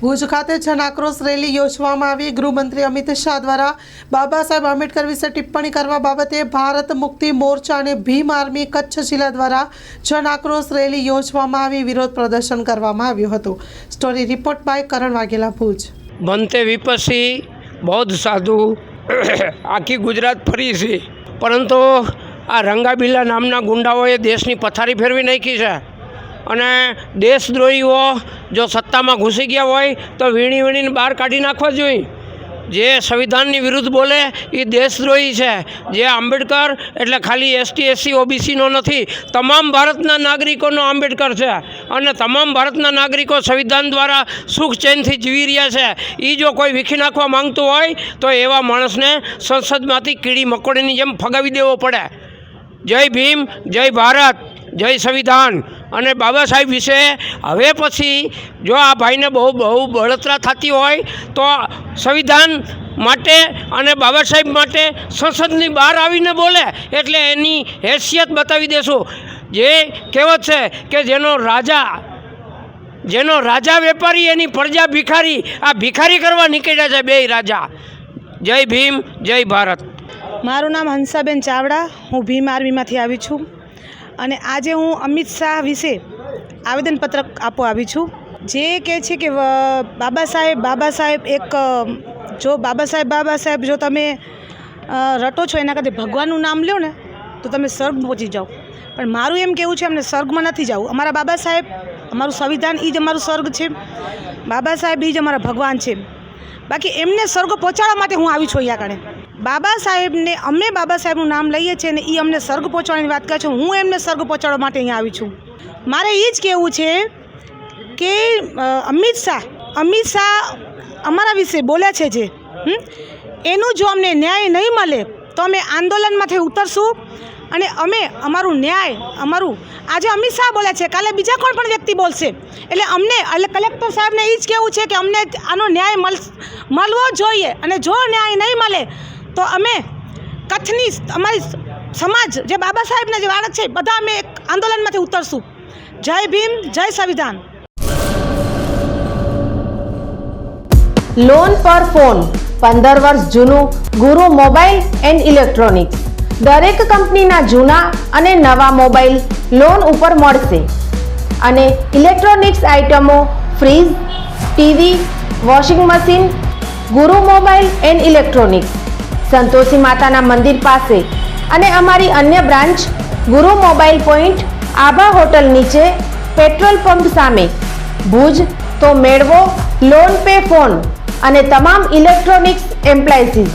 ભુજ ખાતે જન આક્રોશ રેલી યોજવામાં આવી। ગૃહમંત્રી અમિત શાહ દ્વારા બાબા સાહેબ આંબેડકર વિશે ટિપ્પણી કરવા બાબતે ભારત મુક્તિ મોરચા અને ભીમ આર્મી કચ્છ જિલ્લા દ્વારા જન આક્રોશ રેલી યોજવામાં આવી। વિરોધ પ્રદર્શન કરવામાં આવ્યું હતું। સ્ટોરી રિપોર્ટ બાય કરણ વાઘેલા, ભુજ। બનતે વિપસી બૌદ્ધ સાધુ આખી ગુજરાત ફરી છે, પરંતુ આ રંગાબીલા નામના ગુંડાઓએ દેશની પથારી ફેરવી નાખી છે અને દેશદ્રોહીઓ જો સત્તામાં ઘૂસી ગયા હોય તો વીણી વીણીને બહાર કાઢી નાખવા જોઈએ। જે સંવિધાનની વિરુદ્ધ બોલે એ દેશદ્રોહી છે। જે આંબેડકર એટલે ખાલી એસટી એસસી ઓબીસીનો નથી, તમામ ભારતના નાગરિકોનો આંબેડકર છે અને તમામ ભારતના નાગરિકો સંવિધાન દ્વારા સુખ ચેનથી જીવી રહ્યા છે। એ જો કોઈ વીખી નાખવા માંગતું હોય તો એવા માણસને સંસદમાંથી કીડી મકોડીની જેમ ફગાવી દેવો પડે। જય ભીમ, જય ભારત, જય સંવિધાન। અને બાબા સાહેબ વિશે હવે પછી જો આ ભાઈને બહુ બળતરા થતી હોય તો સંવિધાન માટે અને બાબા સાહેબ માટે સંસદની બહાર આવીને બોલે એટલે એની હેસિયત બતાવી દેશું। જે કહેવત છે કે જેનો રાજા વેપારી એની પ્રજા ભિખારી, આ ભિખારી કરવા નીકળ્યા છે બે રાજા। જય ભીમ, જય ભારત। મારું નામ હંસાબેન ચાવડા, હું ભીમ આર્મીમાંથી આવી છું અને આજે હું અમિત શાહ વિશે આવેદનપત્ર આપવા આવી છું। જે કહે છે કે બાબા સાહેબ એક જો બાબા સાહેબ જો તમે રટો છો એના કરતાં ભગવાનનું નામ લ્યો ને તો તમે સ્વર્ગ પહોંચી જાઓ। પણ મારું એમ કહેવું છે અમને સ્વર્ગમાં નથી જવું। અમારા બાબા સાહેબ, અમારું સંવિધાન એ જ અમારું સ્વર્ગ છે। બાબા સાહેબ એ જ અમારા ભગવાન છે। બાકી એમને સ્વર્ગ પહોંચાડવા માટે હું આવી છું અહીંયા કણે। બાબા સાહેબનું નામ લઈએ છીએ ને એ અમને સ્વર્ગ પહોંચાડવાની વાત કરે છે। હું એમને સ્વર્ગ પહોંચાડવા માટે અહીંયા આવી છું। મારે એ જ કહેવું છે કે અમિત શાહ અમારા વિશે બોલ્યા છે જે એનું જો અમને ન્યાય નહીં મળે તો અમે આંદોલનમાંથી ઉતરશું અને અમે અમારું આજે અમિત શાહ બોલ્યા છે, કાલે બીજા કોઈ પણ વ્યક્તિ બોલશે એટલે કલેક્ટર સાહેબને એ જ કહેવું છે કે અમને આનો ન્યાય મળવો જોઈએ અને જો ન્યાય નહીં મળે તો અમે કચ્છની અમારી સમાજ જે બાબા સાહેબના જે બાળક છે બધા અમે એક આંદોલનમાંથી ઉતરશું। જય ભીમ, જય સંવિધાન। લોન પર ફોન 15 વર્ષ જૂનું ગુરુ મોબાઈલ એન્ડ ઇલેક્ટ્રોનિક્સ। દરેક કંપનીના જૂના અને નવા મોબાઈલ લોન ઉપર મળશે અને ઇલેક્ટ્રોનિક્સ આઇટમો ફ્રીજ, ટીવી, વોશિંગ મશીન। ગુરુ મોબાઈલ એન્ડ ઇલેક્ટ્રોનિક્સ સંતોષી માતાના મંદિર પાસે અને અમારી અન્ય બ્રાન્ચ ગુરુ મોબાઈલ પોઈન્ટ આભા હોટલ નીચે પેટ્રોલ પંપ સામે, ભુજ। તો મેળવો લોન પે ફોન અને તમામ ઇલેક્ટ્રોનિક્સ એપ્લાયન્સીસ।